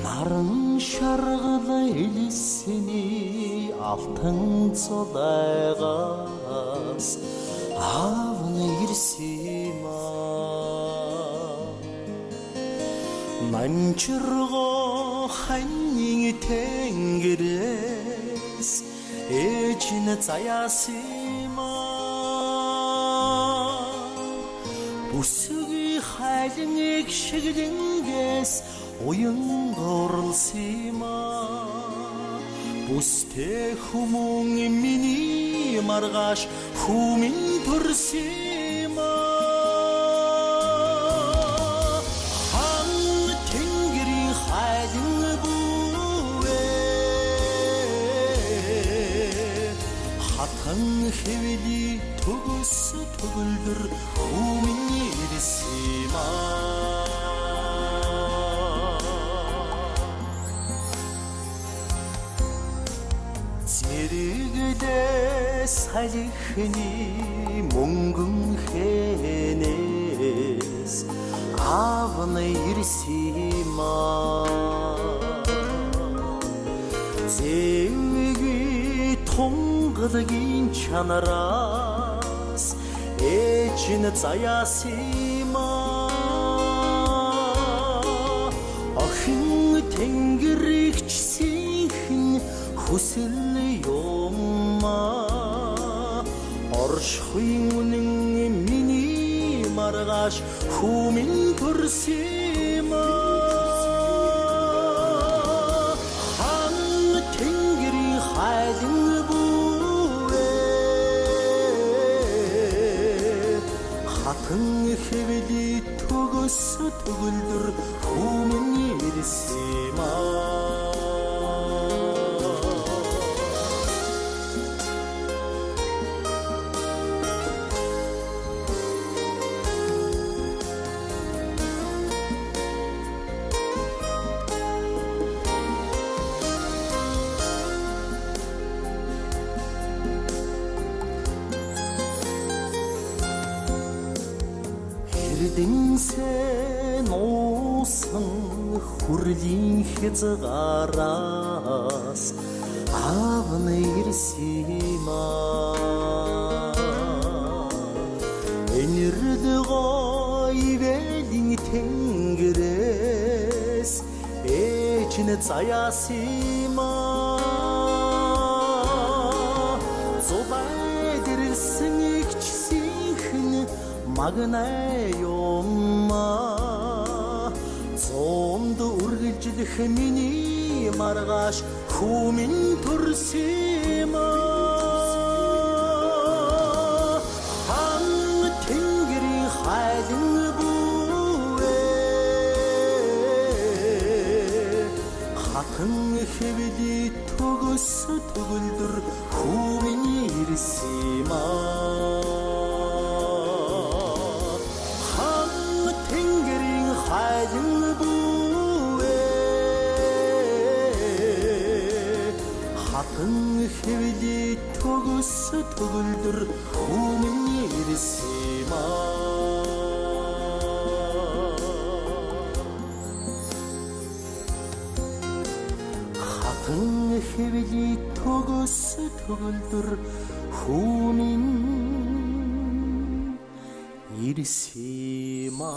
Нарын шаргал элисini алтын цодайгас авны ирсима манчырго ханнин тенгерес эчин заясима бүсги хайлын экшигдингес уянга орылсима бүсте хумун мини маргаш хумин турсима хан тенгери хайлын буэ хатан хевели тугус тугулдыр хумин ирсима Зэрэгдэ салихны мөнгөн хэнэс авны ирсима зэвги тонголагин чанараас эчин заясима охин тэнгэрэгчсийн хүсэл юмма оршихын үнэн миний маргаш хүмин төрсима хан тэнгэрийн хайлын буэ хатан хэвэли төгөс төгөлдөр хүмин ирсима Эрдэнсэн уусан хүрлийн хязгаараас авны ирсима энэрдгой ивэлин тэнгэрээс эчин заясима зубайдэрсэн икчсийн магнай юмма зомд үргэлжлэх миний маргаш хүмин төрсима хан тэнгэрийн хайлын буэ хатан хэвэли төгөс төгөлдөр хүмин ирсима хайлын буэ хатан хэвэли төгөс төгөлдөр хүмин ирсима хатан хэвэли төгөс төгөлдөр хүмин ирсима